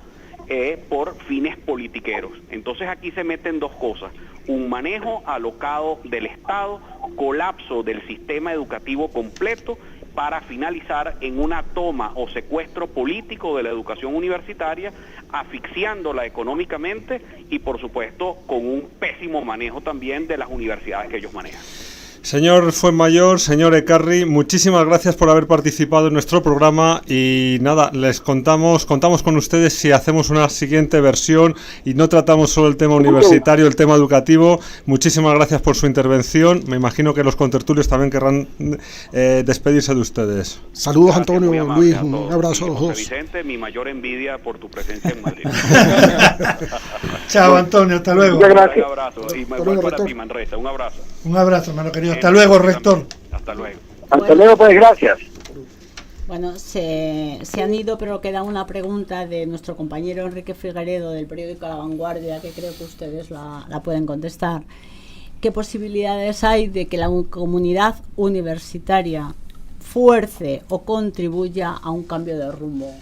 por fines politiqueros. Entonces aquí se meten dos cosas: un manejo alocado del Estado, colapso del sistema educativo completo, para finalizar en una toma o secuestro político de la educación universitaria, asfixiándola económicamente y por supuesto con un pésimo manejo también de las universidades que ellos manejan. Señor Fuenmayor, señor Ekarri, muchísimas gracias por haber participado en nuestro programa y nada, les contamos con ustedes si hacemos una siguiente versión y no tratamos solo el tema universitario, el tema educativo. Muchísimas gracias por su intervención. Me imagino que los contertulios también querrán despedirse de ustedes. Saludos, Gracias, Antonio, amable, Luis, un abrazo a los José dos. Vicente, mi mayor envidia por tu presencia en Madrid. Chao, Antonio, hasta luego. Muchas gracias. Un abrazo, y Hasta igual luego, para rector. ti, Manresa, un abrazo. Un abrazo, hermano querido. Hasta luego, rector. Hasta luego. Hasta luego, pues, gracias. Bueno, se han ido, pero queda una pregunta de nuestro compañero Enrique Figueredo del periódico La Vanguardia, que creo que ustedes la pueden contestar. ¿Qué posibilidades hay de que la comunidad universitaria fuerce o contribuya a un cambio de rumbo?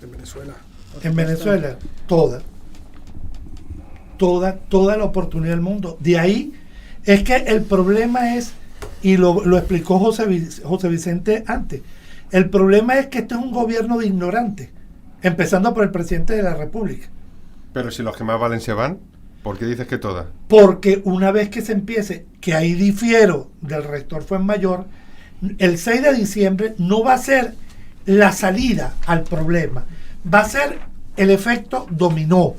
En Venezuela. En Venezuela, toda la oportunidad del mundo. De ahí es que el problema es, y lo explicó José Vicente antes, el problema es que este es un gobierno de ignorantes, empezando por el presidente de la República. Pero si los que más valen se van, ¿por qué dices que todas? Porque una vez que se empiece, que ahí difiero del rector Fuenmayor, el 6 de diciembre no va a ser la salida al problema, va a ser el efecto dominó.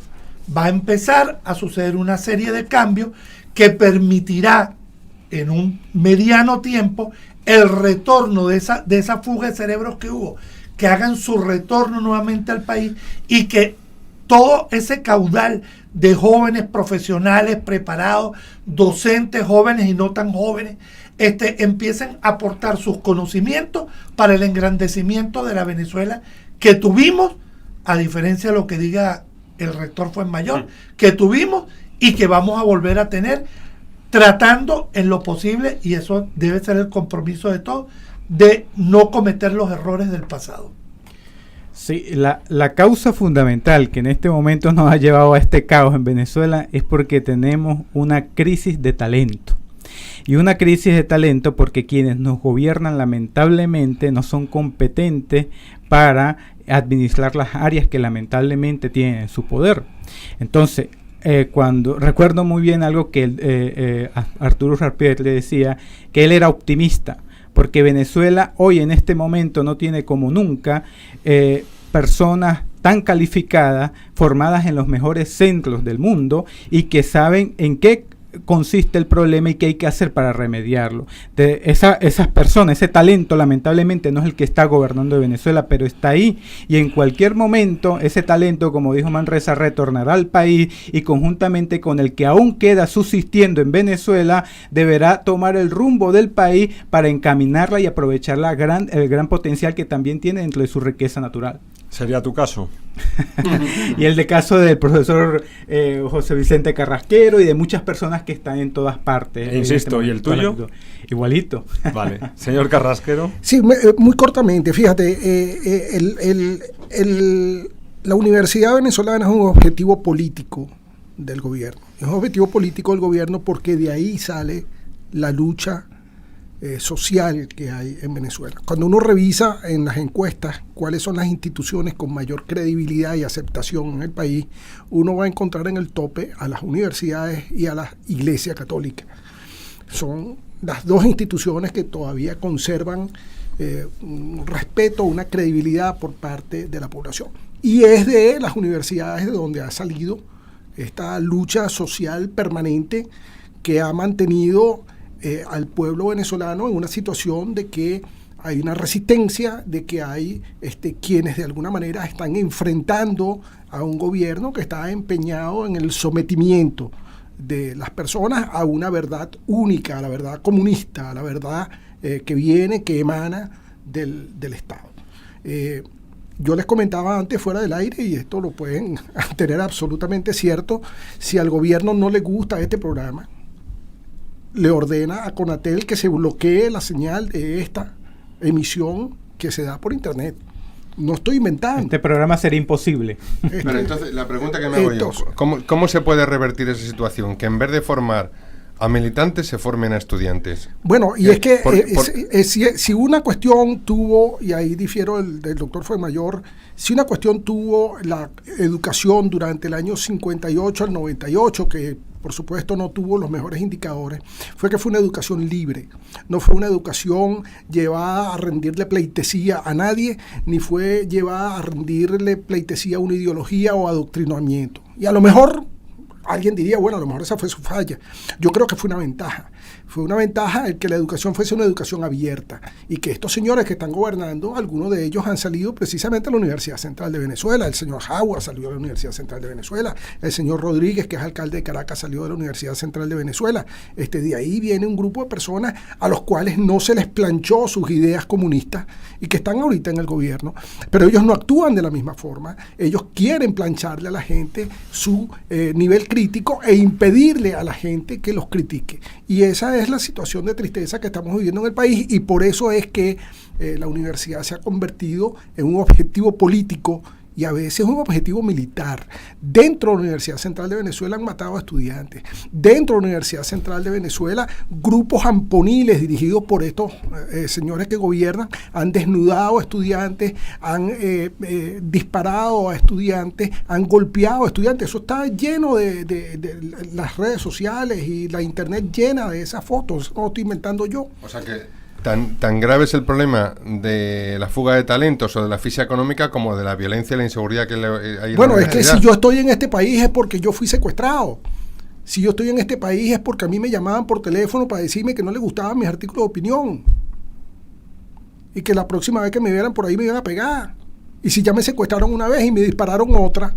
Va a empezar a suceder una serie de cambios que permitirá en un mediano tiempo el retorno de esa fuga de cerebros que hubo, que hagan su retorno nuevamente al país y que todo ese caudal de jóvenes profesionales preparados, docentes jóvenes y no tan jóvenes, empiecen a aportar sus conocimientos para el engrandecimiento de la Venezuela que tuvimos, a diferencia de lo que diga el rector Fuenmayor, que tuvimos y que vamos a volver a tener, tratando en lo posible, y eso debe ser el compromiso de todos, de no cometer los errores del pasado. Sí, la causa fundamental que en este momento nos ha llevado a este caos en Venezuela es porque tenemos una crisis de talento. Y una crisis de talento porque quienes nos gobiernan lamentablemente no son competentes para administrar las áreas que lamentablemente tienen en su poder. Entonces, cuando recuerdo muy bien algo que Arturo Jarpiet le decía, que él era optimista, porque Venezuela hoy en este momento no tiene como nunca personas tan calificadas, formadas en los mejores centros del mundo y que saben en qué consiste el problema y qué hay que hacer para remediarlo. Esas personas, ese talento lamentablemente no es el que está gobernando Venezuela, pero está ahí y en cualquier momento ese talento, como dijo Manresa, retornará al país y conjuntamente con el que aún queda subsistiendo en Venezuela deberá tomar el rumbo del país para encaminarla y aprovechar el gran potencial que también tiene dentro de su riqueza natural. ¿Sería tu caso? Y el de caso del profesor José Vicente Carrasquero y de muchas personas que están en todas partes. Insisto, ¿y el tuyo? Igualito. Vale. Señor Carrasquero. Sí, muy cortamente, fíjate, la universidad venezolana es un objetivo político del gobierno. Es un objetivo político del gobierno porque de ahí sale la lucha social que hay en Venezuela. Cuando uno revisa en las encuestas cuáles son las instituciones con mayor credibilidad y aceptación en el país, uno va a encontrar en el tope a las universidades y a la Iglesia Católica. Son las dos instituciones que todavía conservan un respeto, una credibilidad por parte de la población. Y es de las universidades de donde ha salido esta lucha social permanente que ha mantenido al pueblo venezolano en una situación de que hay una resistencia, de que hay quienes de alguna manera están enfrentando a un gobierno que está empeñado en el sometimiento de las personas a una verdad única, a la verdad comunista, a la verdad que emana del Estado. Yo les comentaba antes fuera del aire, y esto lo pueden tener absolutamente cierto, si al gobierno no le gusta este programa, le ordena a Conatel que se bloquee la señal de esta emisión que se da por internet. No estoy inventando. Este programa sería imposible. Pero entonces, la pregunta que me hago yo, ¿cómo se puede revertir esa situación? Que en vez de formar a militantes se formen a estudiantes. Bueno, y es que si una cuestión tuvo, y ahí difiero del doctor Fuenmayor, si una cuestión tuvo la educación durante el año 58 al 98, que por supuesto no tuvo los mejores indicadores, fue que fue una educación libre, no fue una educación llevada a rendirle pleitesía a nadie, ni fue llevada a rendirle pleitesía a una ideología o adoctrinamiento. Y a lo mejor alguien diría, bueno, a lo mejor esa fue su falla. Yo creo que fue una ventaja. Fue una ventaja el que la educación fuese una educación abierta y que estos señores que están gobernando, algunos de ellos han salido precisamente de la Universidad Central de Venezuela. El señor Howard salió de la Universidad Central de Venezuela. El señor Rodríguez, que es alcalde de Caracas, salió de la Universidad Central de Venezuela. De ahí viene un grupo de personas a los cuales no se les planchó sus ideas comunistas y que están ahorita en el gobierno, pero ellos no actúan de la misma forma. Ellos quieren plancharle a la gente su nivel crítico e impedirle a la gente que los critique. Y esa es la situación de tristeza que estamos viviendo en el país, y por eso es que la universidad se ha convertido en un objetivo político y a veces un objetivo militar. Dentro de la Universidad Central de Venezuela han matado a estudiantes. Dentro de la Universidad Central de Venezuela, grupos amponiles dirigidos por estos señores que gobiernan han desnudado a estudiantes, han disparado a estudiantes, han golpeado a estudiantes. Eso está lleno de las redes sociales y la internet llena de esas fotos. No lo estoy inventando yo. O sea que tan grave es el problema de la fuga de talentos o de la asfixia económica como de la violencia y la inseguridad que hay en la universidad. Bueno, es que si yo estoy en este país es porque yo fui secuestrado. Si yo estoy en este país es porque a mí me llamaban por teléfono para decirme que no les gustaban mis artículos de opinión y que la próxima vez que me vieran por ahí me iban a pegar. Y si ya me secuestraron una vez y me dispararon otra,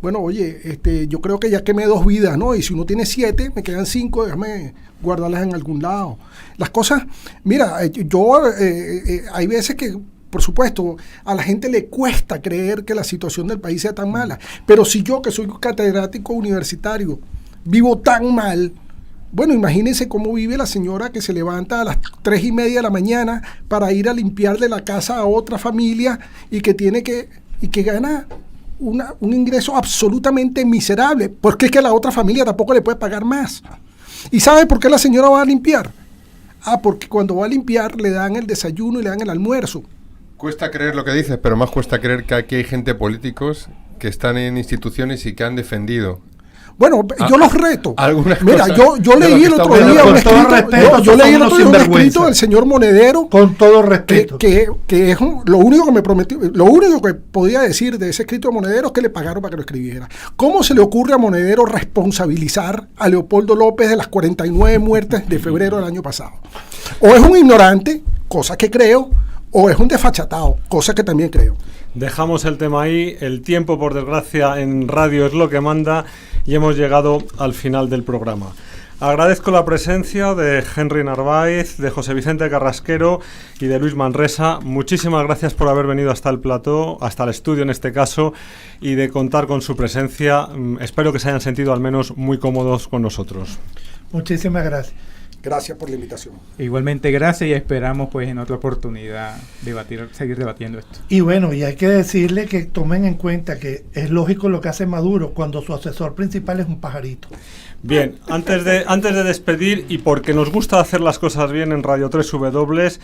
bueno, oye, yo creo que ya quemé 2 vidas, ¿no? Y si uno tiene 7, me quedan 5, déjame guardarlas en algún lado. Las cosas, mira, hay veces que, por supuesto, a la gente le cuesta creer que la situación del país sea tan mala, pero si yo, que soy catedrático universitario, vivo tan mal, bueno, imagínense cómo vive la señora que se levanta a las 3:30 de la mañana para ir a limpiarle la casa a otra familia y que gana un ingreso absolutamente miserable, porque es que la otra familia tampoco le puede pagar más. ¿Y sabe por qué la señora va a limpiar? Porque cuando va a limpiar le dan el desayuno y le dan el almuerzo. Cuesta creer lo que dices, pero más cuesta creer que aquí hay gente políticos que están en instituciones y que han defendido. Bueno, yo los reto. Mira, yo leí el otro día un escrito del señor Monedero. Con todo respeto. Que es lo único que me prometió, lo único que podía decir de ese escrito de Monedero es que le pagaron para que lo escribiera. ¿Cómo se le ocurre a Monedero responsabilizar a Leopoldo López de las 49 muertes de febrero del año pasado? O es un ignorante, cosa que creo, o es un desfachatado, cosa que también creo. Dejamos el tema ahí. El tiempo, por desgracia, en radio es lo que manda y hemos llegado al final del programa. Agradezco la presencia de Henry Narváez, de José Vicente Carrasquero y de Luis Manresa. Muchísimas gracias por haber venido hasta el plató, hasta el estudio en este caso, y de contar con su presencia. Espero que se hayan sentido al menos muy cómodos con nosotros. Muchísimas gracias. Gracias por la invitación. Igualmente gracias, y esperamos pues en otra oportunidad seguir debatiendo esto. Y bueno, y hay que decirle que tomen en cuenta que es lógico lo que hace Maduro cuando su asesor principal es un pajarito. Bien, antes de despedir, y porque nos gusta hacer las cosas bien en Radio 3W,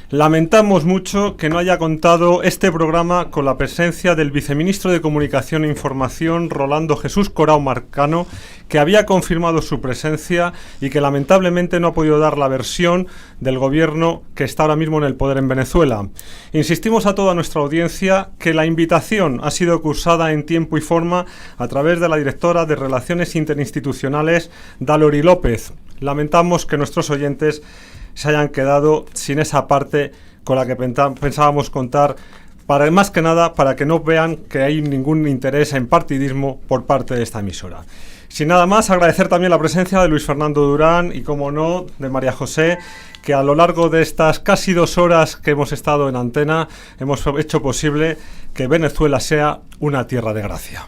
lamentamos mucho que no haya contado este programa con la presencia del viceministro de Comunicación e Información, Rolando Jesús Corao Marcano, que había confirmado su presencia y que lamentablemente no ha podido dar la versión del gobierno que está ahora mismo en el poder en Venezuela. Insistimos a toda nuestra audiencia que la invitación ha sido cursada en tiempo y forma a través de la directora de Relaciones Interinstitucionales, Dalori López. Lamentamos que nuestros oyentes se hayan quedado sin esa parte con la que pensábamos contar, más que nada para que no vean que hay ningún interés en partidismo por parte de esta emisora. Sin nada más, agradecer también la presencia de Luis Fernando Durán y, como no, de María José, que a lo largo de estas casi 2 horas que hemos estado en antena hemos hecho posible que Venezuela sea una tierra de gracia.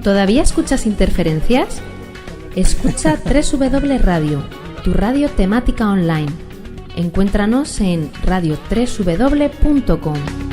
¿Todavía escuchas interferencias? Escucha 3W Radio, tu radio temática online. Encuéntranos en radio3w.com.